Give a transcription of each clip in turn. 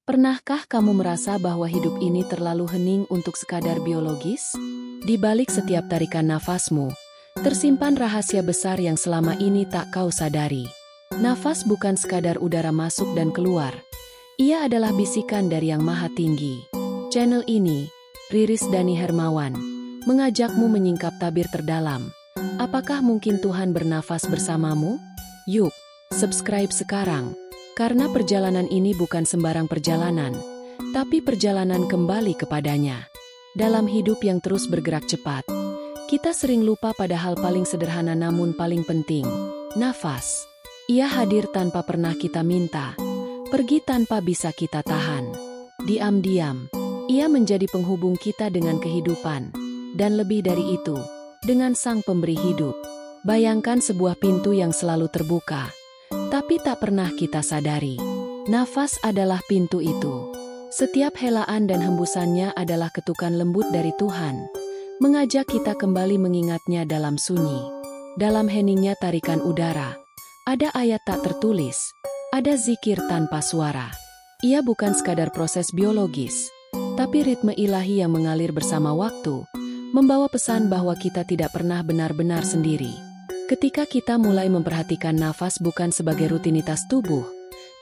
Pernahkah kamu merasa bahwa hidup ini terlalu hening untuk sekadar biologis? Di balik setiap tarikan nafasmu, tersimpan rahasia besar yang selama ini tak kau sadari. Nafas bukan sekadar udara masuk dan keluar. Ia adalah bisikan dari Yang Maha Tinggi. Channel ini, Riris Dani Hermawan, mengajakmu menyingkap tabir terdalam. Apakah mungkin Tuhan bernafas bersamamu? Yuk, subscribe sekarang. Karena perjalanan ini bukan sembarang perjalanan, tapi perjalanan kembali kepadanya. Dalam hidup yang terus bergerak cepat, kita sering lupa pada hal paling sederhana namun paling penting, nafas. Ia hadir tanpa pernah kita minta, pergi tanpa bisa kita tahan. Diam-diam, ia menjadi penghubung kita dengan kehidupan, dan lebih dari itu, dengan Sang Pemberi hidup. Bayangkan sebuah pintu yang selalu terbuka, tapi tak pernah kita sadari. Nafas adalah pintu itu. Setiap helaan dan hembusannya adalah ketukan lembut dari Tuhan, mengajak kita kembali mengingatnya dalam sunyi. Dalam heningnya tarikan udara, ada ayat tak tertulis, ada zikir tanpa suara. Ia bukan sekadar proses biologis, tapi ritme ilahi yang mengalir bersama waktu, membawa pesan bahwa kita tidak pernah benar-benar sendiri. Ketika kita mulai memperhatikan nafas bukan sebagai rutinitas tubuh,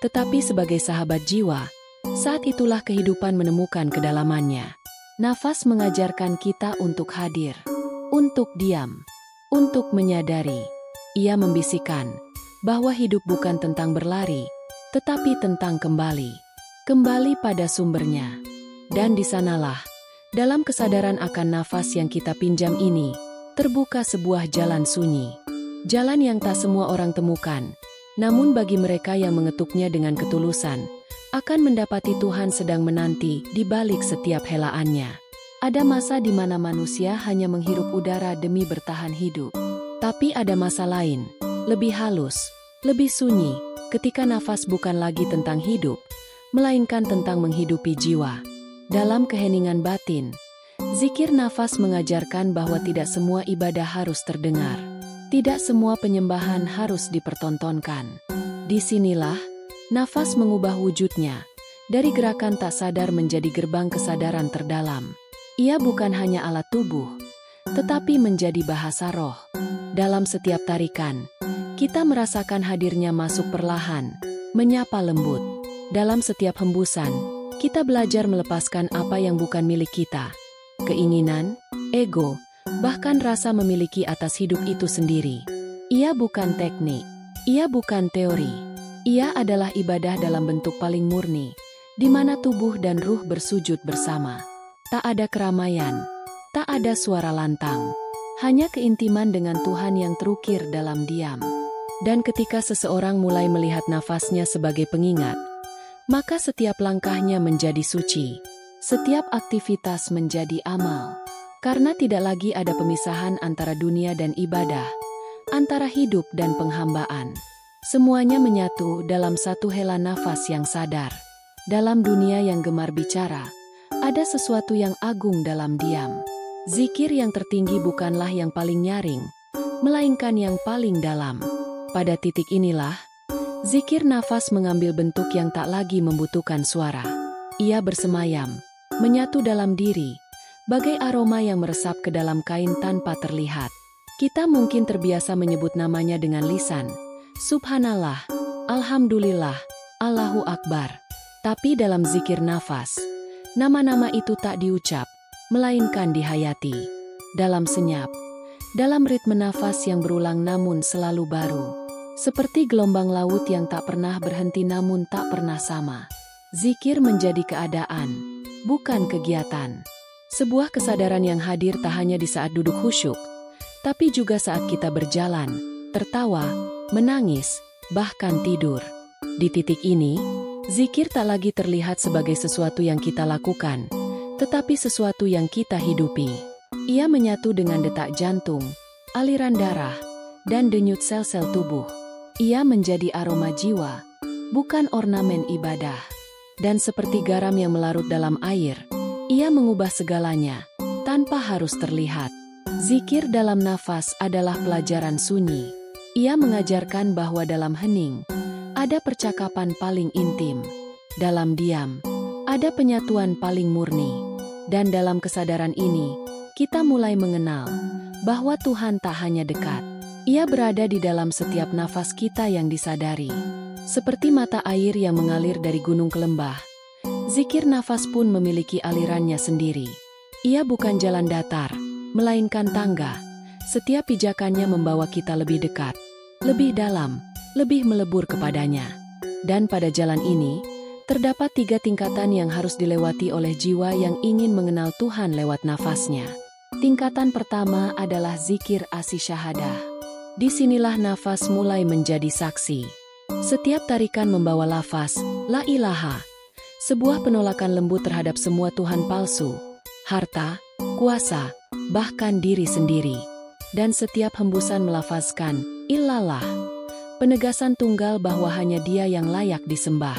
tetapi sebagai sahabat jiwa, saat itulah kehidupan menemukan kedalamannya. Nafas mengajarkan kita untuk hadir, untuk diam, untuk menyadari. Ia membisikkan bahwa hidup bukan tentang berlari, tetapi tentang kembali. Kembali pada sumbernya. Dan di sanalah, dalam kesadaran akan nafas yang kita pinjam ini, terbuka sebuah jalan sunyi. Jalan yang tak semua orang temukan, namun bagi mereka yang mengetuknya dengan ketulusan, akan mendapati Tuhan sedang menanti di balik setiap helaannya. Ada masa di mana manusia hanya menghirup udara demi bertahan hidup. Tapi ada masa lain, lebih halus, lebih sunyi, ketika nafas bukan lagi tentang hidup, melainkan tentang menghidupi jiwa. Dalam keheningan batin, zikir nafas mengajarkan bahwa tidak semua ibadah harus terdengar. Tidak semua penyembahan harus dipertontonkan. Disinilah, nafas mengubah wujudnya, dari gerakan tak sadar menjadi gerbang kesadaran terdalam. Ia bukan hanya alat tubuh, tetapi menjadi bahasa roh. Dalam setiap tarikan, kita merasakan hadirnya masuk perlahan, menyapa lembut. Dalam setiap hembusan, kita belajar melepaskan apa yang bukan milik kita. Keinginan, ego, bahkan rasa memiliki atas hidup itu sendiri. Ia bukan teknik, ia bukan teori. Ia adalah ibadah dalam bentuk paling murni, di mana tubuh dan ruh bersujud bersama. Tak ada keramaian, tak ada suara lantang, hanya keintiman dengan Tuhan yang terukir dalam diam. Dan ketika seseorang mulai melihat nafasnya sebagai pengingat, maka setiap langkahnya menjadi suci, setiap aktivitas menjadi amal. Karena tidak lagi ada pemisahan antara dunia dan ibadah, antara hidup dan penghambaan. Semuanya menyatu dalam satu hela nafas yang sadar. Dalam dunia yang gemar bicara, ada sesuatu yang agung dalam diam. Zikir yang tertinggi bukanlah yang paling nyaring, melainkan yang paling dalam. Pada titik inilah, zikir nafas mengambil bentuk yang tak lagi membutuhkan suara. Ia bersemayam, menyatu dalam diri, bagai aroma yang meresap ke dalam kain tanpa terlihat. Kita mungkin terbiasa menyebut namanya dengan lisan, Subhanallah, Alhamdulillah, Allahu Akbar. Tapi dalam zikir nafas, nama-nama itu tak diucap, melainkan dihayati. Dalam senyap, dalam ritme nafas yang berulang namun selalu baru. Seperti gelombang laut yang tak pernah berhenti namun tak pernah sama. Zikir menjadi keadaan, bukan kegiatan. Sebuah kesadaran yang hadir tak hanya di saat duduk khusyuk, tapi juga saat kita berjalan, tertawa, menangis, bahkan tidur. Di titik ini, zikir tak lagi terlihat sebagai sesuatu yang kita lakukan, tetapi sesuatu yang kita hidupi. Ia menyatu dengan detak jantung, aliran darah, dan denyut sel-sel tubuh. Ia menjadi aroma jiwa, bukan ornamen ibadah. Dan seperti garam yang melarut dalam air, ia mengubah segalanya, tanpa harus terlihat. Zikir dalam nafas adalah pelajaran sunyi. Ia mengajarkan bahwa dalam hening, ada percakapan paling intim. Dalam diam, Ada penyatuan paling murni. Dan dalam kesadaran ini, kita mulai mengenal bahwa Tuhan tak hanya dekat. Ia berada di dalam setiap nafas kita yang disadari. Seperti mata air yang mengalir dari gunung ke lembah, zikir nafas pun memiliki alirannya sendiri. Ia bukan jalan datar, melainkan tangga. Setiap pijakannya membawa kita lebih dekat, lebih dalam, lebih melebur kepadanya. Dan pada jalan ini, terdapat 3 tingkatan yang harus dilewati oleh jiwa yang ingin mengenal Tuhan lewat nafasnya. Tingkatan pertama adalah zikir asy-syahadah. Disinilah nafas mulai menjadi saksi. Setiap tarikan membawa lafaz, la ilaha, sebuah penolakan lembut terhadap semua Tuhan palsu, harta, kuasa, bahkan diri sendiri. Dan setiap hembusan melafazkan, illallah, penegasan tunggal bahwa hanya Dia yang layak disembah.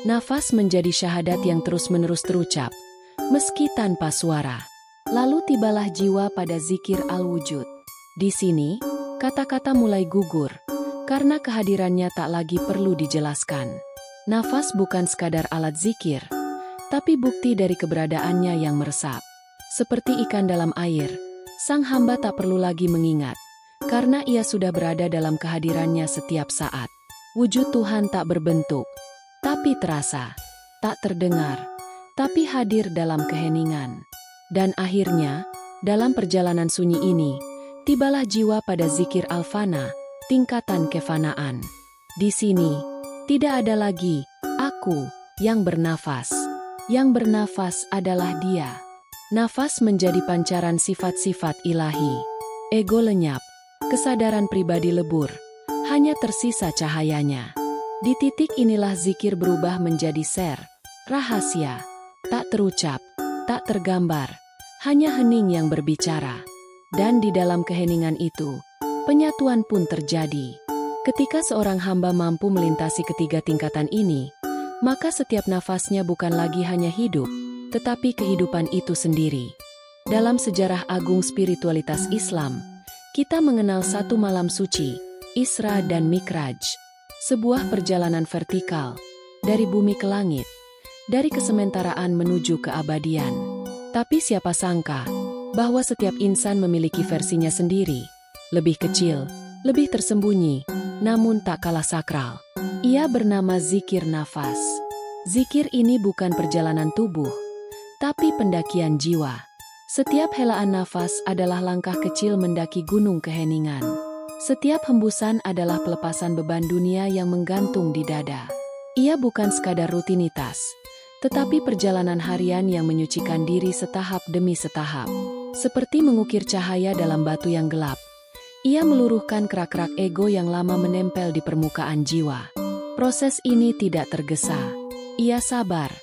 Nafas menjadi syahadat yang terus-menerus terucap, meski tanpa suara. Lalu tibalah jiwa pada zikir al-wujud. Di sini, kata-kata mulai gugur, karena kehadirannya tak lagi perlu dijelaskan. Nafas bukan sekadar alat zikir, tapi bukti dari keberadaannya yang meresap. Seperti ikan dalam air, sang hamba tak perlu lagi mengingat, karena ia sudah berada dalam kehadirannya setiap saat. Wujud Tuhan tak berbentuk, tapi terasa, tak terdengar, tapi hadir dalam keheningan. Dan akhirnya, dalam perjalanan sunyi ini, tibalah jiwa pada zikir al-fana, tingkatan kefanaan. Di sini, tidak ada lagi aku yang bernafas. Yang bernafas adalah Dia. Nafas menjadi pancaran sifat-sifat ilahi. Ego lenyap, kesadaran pribadi lebur, hanya tersisa cahayanya. Di titik inilah zikir berubah menjadi ser, rahasia, tak terucap, tak tergambar, hanya hening yang berbicara. Dan di dalam keheningan itu, penyatuan pun terjadi. Ketika seorang hamba mampu melintasi ketiga tingkatan ini, maka setiap nafasnya bukan lagi hanya hidup, tetapi kehidupan itu sendiri. Dalam sejarah agung spiritualitas Islam, kita mengenal satu malam suci, Isra dan Mikraj. Sebuah perjalanan vertikal, dari bumi ke langit, dari kesementaraan menuju keabadian. Tapi siapa sangka, bahwa setiap insan memiliki versinya sendiri, lebih kecil, lebih tersembunyi, namun tak kalah sakral. Ia bernama zikir nafas. Zikir ini bukan perjalanan tubuh, tapi pendakian jiwa. Setiap helaan nafas adalah langkah kecil mendaki gunung keheningan. Setiap hembusan adalah pelepasan beban dunia yang menggantung di dada. Ia bukan sekadar rutinitas, tetapi perjalanan harian yang menyucikan diri setahap demi setahap. Seperti mengukir cahaya dalam batu yang gelap, ia meluruhkan kerak-kerak ego yang lama menempel di permukaan jiwa. Proses ini tidak tergesa. Ia sabar,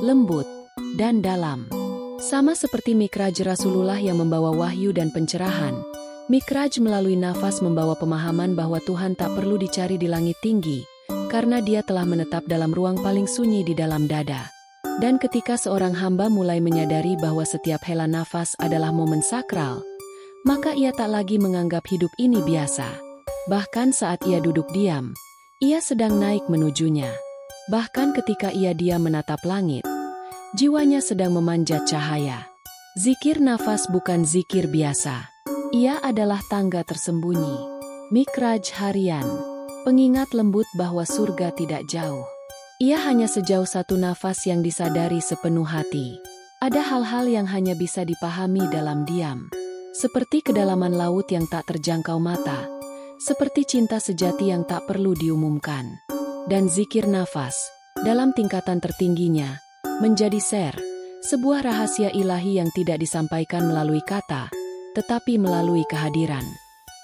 lembut, dan dalam. Sama seperti Mikraj Rasulullah yang membawa wahyu dan pencerahan, Mikraj melalui nafas membawa pemahaman bahwa Tuhan tak perlu dicari di langit tinggi, karena Dia telah menetap dalam ruang paling sunyi di dalam dada. Dan ketika seorang hamba mulai menyadari bahwa setiap hela nafas adalah momen sakral, maka ia tak lagi menganggap hidup ini biasa. Bahkan saat ia duduk diam, ia sedang naik menujunya. Bahkan ketika ia diam menatap langit, jiwanya sedang memanjat cahaya. Zikir nafas bukan zikir biasa. Ia adalah tangga tersembunyi, mikraj harian, pengingat lembut bahwa surga tidak jauh. Ia hanya sejauh satu nafas yang disadari sepenuh hati. Ada hal-hal yang hanya bisa dipahami dalam diam, seperti kedalaman laut yang tak terjangkau mata, seperti cinta sejati yang tak perlu diumumkan. Dan zikir nafas, dalam tingkatan tertingginya, menjadi ser, sebuah rahasia ilahi yang tidak disampaikan melalui kata, tetapi melalui kehadiran.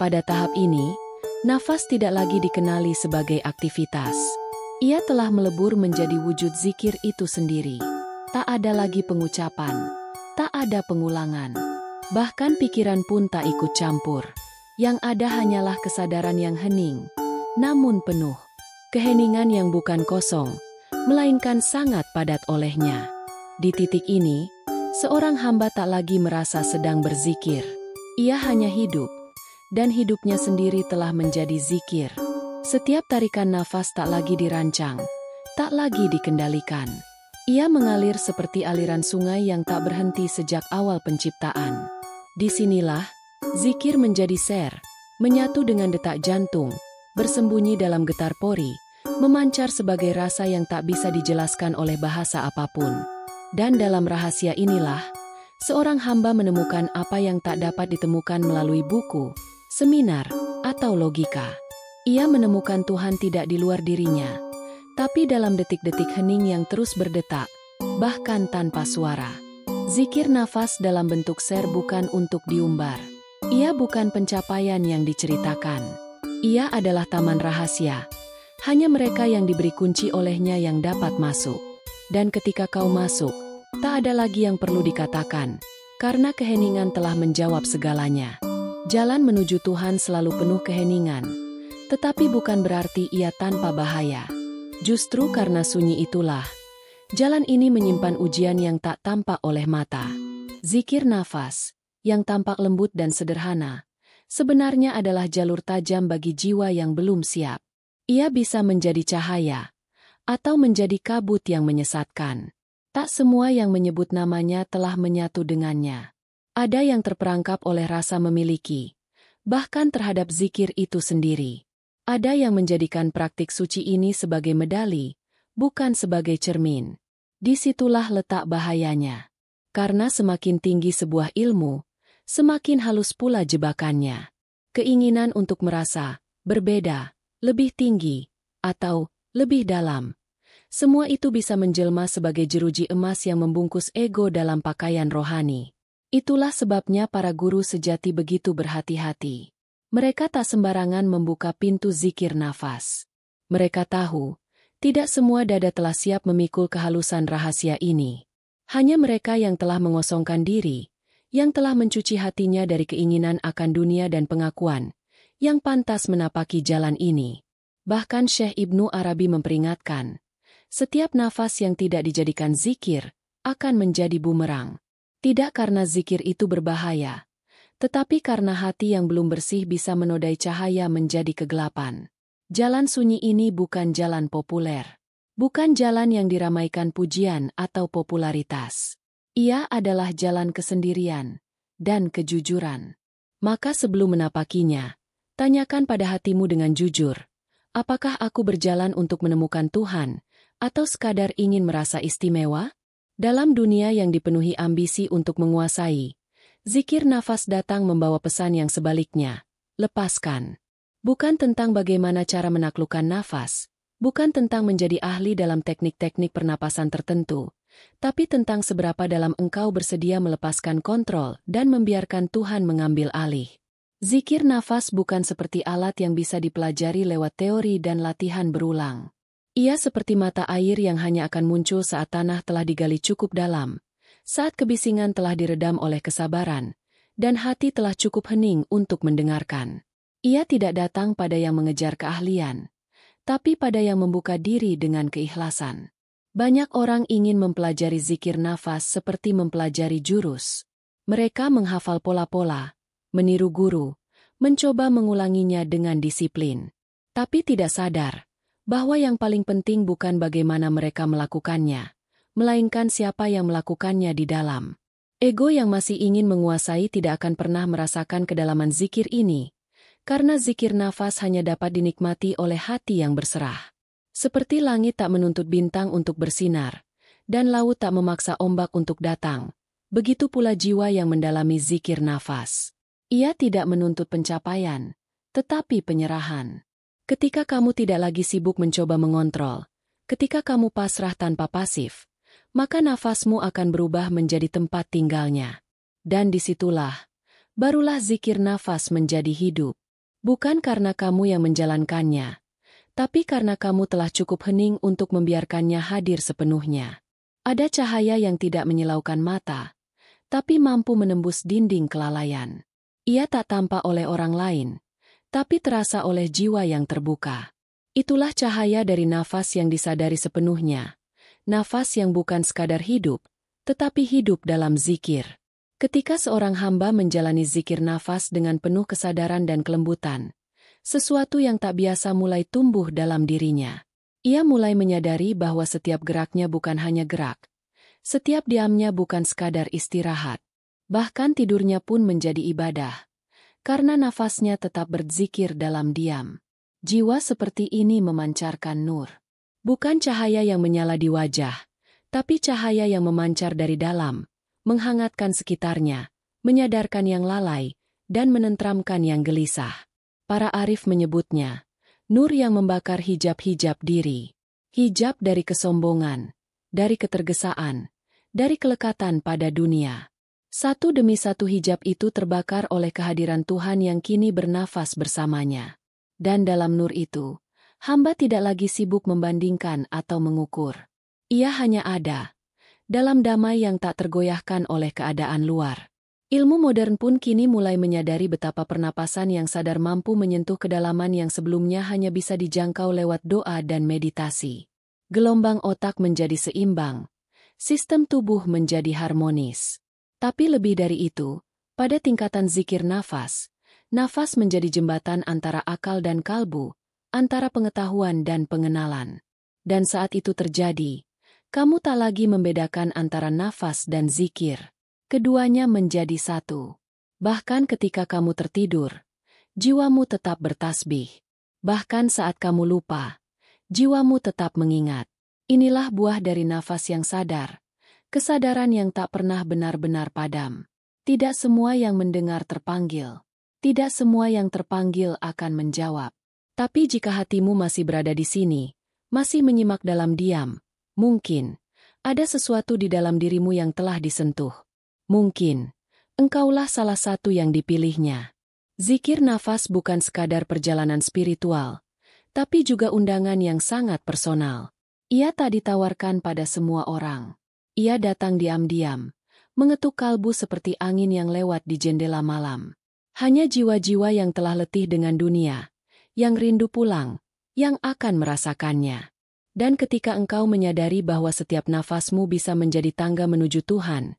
Pada tahap ini, nafas tidak lagi dikenali sebagai aktivitas. Ia telah melebur menjadi wujud zikir itu sendiri. Tak ada lagi pengucapan, tak ada pengulangan. Bahkan pikiran pun tak ikut campur. Yang ada hanyalah kesadaran yang hening, namun penuh. Keheningan yang bukan kosong, melainkan sangat padat olehnya. Di titik ini, seorang hamba tak lagi merasa sedang berzikir. Ia hanya hidup, dan hidupnya sendiri telah menjadi zikir. Setiap tarikan nafas tak lagi dirancang, tak lagi dikendalikan. Ia mengalir seperti aliran sungai yang tak berhenti sejak awal penciptaan. Disinilah, zikir menjadi ser, menyatu dengan detak jantung, bersembunyi dalam getar pori, memancar sebagai rasa yang tak bisa dijelaskan oleh bahasa apapun. Dan dalam rahasia inilah, seorang hamba menemukan apa yang tak dapat ditemukan melalui buku, seminar, atau logika. Ia menemukan Tuhan tidak di luar dirinya, tapi dalam detik-detik hening yang terus berdetak, bahkan tanpa suara. Zikir nafas dalam bentuk ser bukan untuk diumbar. Ia bukan pencapaian yang diceritakan. Ia adalah taman rahasia. Hanya mereka yang diberi kunci olehnya yang dapat masuk. Dan ketika kau masuk, tak ada lagi yang perlu dikatakan, karena keheningan telah menjawab segalanya. Jalan menuju Tuhan selalu penuh keheningan, tetapi bukan berarti ia tanpa bahaya. Justru karena sunyi itulah, jalan ini menyimpan ujian yang tak tampak oleh mata. Zikir nafas, yang tampak lembut dan sederhana, sebenarnya adalah jalur tajam bagi jiwa yang belum siap. Ia bisa menjadi cahaya, atau menjadi kabut yang menyesatkan. Tak semua yang menyebut namanya telah menyatu dengannya. Ada yang terperangkap oleh rasa memiliki, bahkan terhadap zikir itu sendiri. Ada yang menjadikan praktik suci ini sebagai medali, bukan sebagai cermin. Disitulah letak bahayanya. Karena semakin tinggi sebuah ilmu, semakin halus pula jebakannya. Keinginan untuk merasa berbeda, lebih tinggi, atau lebih dalam. Semua itu bisa menjelma sebagai jeruji emas yang membungkus ego dalam pakaian rohani. Itulah sebabnya para guru sejati begitu berhati-hati. Mereka tak sembarangan membuka pintu zikir nafas. Mereka tahu, tidak semua dada telah siap memikul kehalusan rahasia ini. Hanya mereka yang telah mengosongkan diri, yang telah mencuci hatinya dari keinginan akan dunia dan pengakuan, yang pantas menapaki jalan ini. Bahkan Syekh Ibnu Arabi memperingatkan, setiap nafas yang tidak dijadikan zikir, akan menjadi bumerang. Tidak karena zikir itu berbahaya, tetapi karena hati yang belum bersih bisa menodai cahaya menjadi kegelapan. Jalan sunyi ini bukan jalan populer. Bukan jalan yang diramaikan pujian atau popularitas. Ia adalah jalan kesendirian dan kejujuran. Maka sebelum menapakinya, tanyakan pada hatimu dengan jujur, apakah aku berjalan untuk menemukan Tuhan, atau sekadar ingin merasa istimewa? Dalam dunia yang dipenuhi ambisi untuk menguasai, zikir nafas datang membawa pesan yang sebaliknya, lepaskan. Bukan tentang bagaimana cara menaklukkan nafas, bukan tentang menjadi ahli dalam teknik-teknik pernapasan tertentu, tapi tentang seberapa dalam engkau bersedia melepaskan kontrol dan membiarkan Tuhan mengambil alih. Zikir nafas bukan seperti alat yang bisa dipelajari lewat teori dan latihan berulang. Ia seperti mata air yang hanya akan muncul saat tanah telah digali cukup dalam, saat kebisingan telah diredam oleh kesabaran, dan hati telah cukup hening untuk mendengarkan. Ia tidak datang pada yang mengejar keahlian, tapi pada yang membuka diri dengan keikhlasan. Banyak orang ingin mempelajari zikir nafas seperti mempelajari jurus. Mereka menghafal pola-pola, meniru guru, mencoba mengulanginya dengan disiplin. Tapi tidak sadar bahwa yang paling penting bukan bagaimana mereka melakukannya, melainkan siapa yang melakukannya di dalam. Ego yang masih ingin menguasai tidak akan pernah merasakan kedalaman zikir ini, karena zikir nafas hanya dapat dinikmati oleh hati yang berserah. Seperti langit tak menuntut bintang untuk bersinar, dan laut tak memaksa ombak untuk datang, begitu pula jiwa yang mendalami zikir nafas. Ia tidak menuntut pencapaian, tetapi penyerahan. Ketika kamu tidak lagi sibuk mencoba mengontrol, ketika kamu pasrah tanpa pasif, maka nafasmu akan berubah menjadi tempat tinggalnya. Dan disitulah, barulah zikir nafas menjadi hidup. Bukan karena kamu yang menjalankannya, tapi karena kamu telah cukup hening untuk membiarkannya hadir sepenuhnya. Ada cahaya yang tidak menyilaukan mata, tapi mampu menembus dinding kelalaian. Ia tak tampak oleh orang lain, tapi terasa oleh jiwa yang terbuka. Itulah cahaya dari nafas yang disadari sepenuhnya. Nafas yang bukan sekadar hidup, tetapi hidup dalam zikir. Ketika seorang hamba menjalani zikir nafas dengan penuh kesadaran dan kelembutan, sesuatu yang tak biasa mulai tumbuh dalam dirinya. Ia mulai menyadari bahwa setiap geraknya bukan hanya gerak. Setiap diamnya bukan sekadar istirahat. Bahkan tidurnya pun menjadi ibadah. Karena nafasnya tetap berzikir dalam diam. Jiwa seperti ini memancarkan nur. Bukan cahaya yang menyala di wajah, tapi cahaya yang memancar dari dalam, menghangatkan sekitarnya, menyadarkan yang lalai, dan menentramkan yang gelisah. Para arif menyebutnya, nur yang membakar hijab-hijab diri. Hijab dari kesombongan, dari ketergesaan, dari kelekatan pada dunia. Satu demi satu hijab itu terbakar oleh kehadiran Tuhan yang kini bernafas bersamanya. Dan dalam nur itu, hamba tidak lagi sibuk membandingkan atau mengukur. Ia hanya ada, dalam damai yang tak tergoyahkan oleh keadaan luar. Ilmu modern pun kini mulai menyadari betapa pernapasan yang sadar mampu menyentuh kedalaman yang sebelumnya hanya bisa dijangkau lewat doa dan meditasi. Gelombang otak menjadi seimbang, sistem tubuh menjadi harmonis. Tapi lebih dari itu, pada tingkatan zikir nafas menjadi jembatan antara akal dan kalbu, antara pengetahuan dan pengenalan. Dan saat itu terjadi, kamu tak lagi membedakan antara nafas dan zikir. Keduanya menjadi satu. Bahkan ketika kamu tertidur, jiwamu tetap bertasbih. Bahkan saat kamu lupa, jiwamu tetap mengingat. Inilah buah dari nafas yang sadar. Kesadaran yang tak pernah benar-benar padam. Tidak semua yang mendengar terpanggil. Tidak semua yang terpanggil akan menjawab. Tapi jika hatimu masih berada di sini, masih menyimak dalam diam, mungkin ada sesuatu di dalam dirimu yang telah disentuh. Mungkin engkaulah salah satu yang dipilihnya. Zikir nafas bukan sekadar perjalanan spiritual, tapi juga undangan yang sangat personal. Ia tak ditawarkan pada semua orang. Ia datang diam-diam, mengetuk kalbu seperti angin yang lewat di jendela malam. Hanya jiwa-jiwa yang telah letih dengan dunia, yang rindu pulang, yang akan merasakannya. Dan ketika engkau menyadari bahwa setiap nafasmu bisa menjadi tangga menuju Tuhan,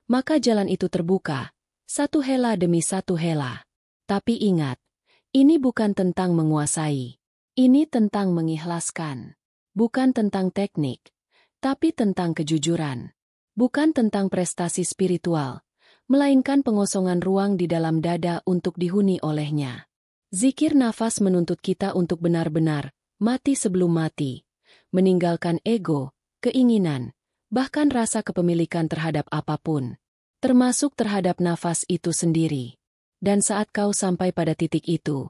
maka jalan itu terbuka, satu hela demi satu hela. Tapi ingat, ini bukan tentang menguasai. Ini tentang mengikhlaskan. Bukan tentang teknik, tapi tentang kejujuran. Bukan tentang prestasi spiritual, melainkan pengosongan ruang di dalam dada untuk dihuni olehnya. Zikir nafas menuntut kita untuk benar-benar mati sebelum mati, meninggalkan ego, keinginan, bahkan rasa kepemilikan terhadap apapun, termasuk terhadap nafas itu sendiri. Dan saat kau sampai pada titik itu,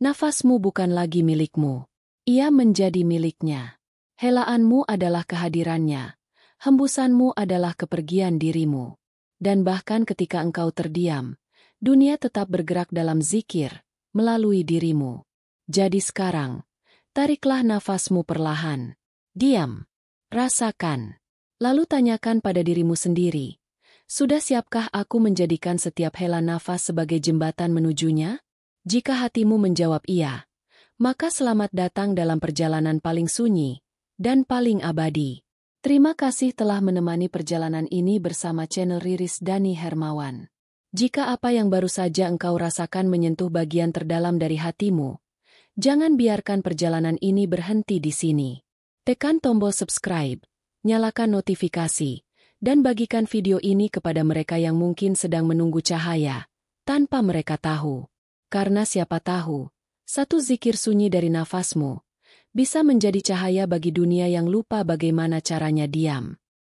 nafasmu bukan lagi milikmu. Ia menjadi miliknya. Helaanmu adalah kehadirannya, hembusanmu adalah kepergian dirimu. Dan bahkan ketika engkau terdiam, dunia tetap bergerak dalam zikir, melalui dirimu. Jadi sekarang, tariklah nafasmu perlahan. Diam. Rasakan. Lalu tanyakan pada dirimu sendiri, sudah siapkah aku menjadikan setiap hela nafas sebagai jembatan menujunya? Jika hatimu menjawab iya, maka selamat datang dalam perjalanan paling sunyi dan paling abadi. Terima kasih telah menemani perjalanan ini bersama channel Riris Dani Hermawan. Jika apa yang baru saja engkau rasakan menyentuh bagian terdalam dari hatimu, jangan biarkan perjalanan ini berhenti di sini. Tekan tombol subscribe, nyalakan notifikasi, dan bagikan video ini kepada mereka yang mungkin sedang menunggu cahaya, tanpa mereka tahu. Karena siapa tahu, satu zikir sunyi dari nafasmu bisa menjadi cahaya bagi dunia yang lupa bagaimana caranya diam.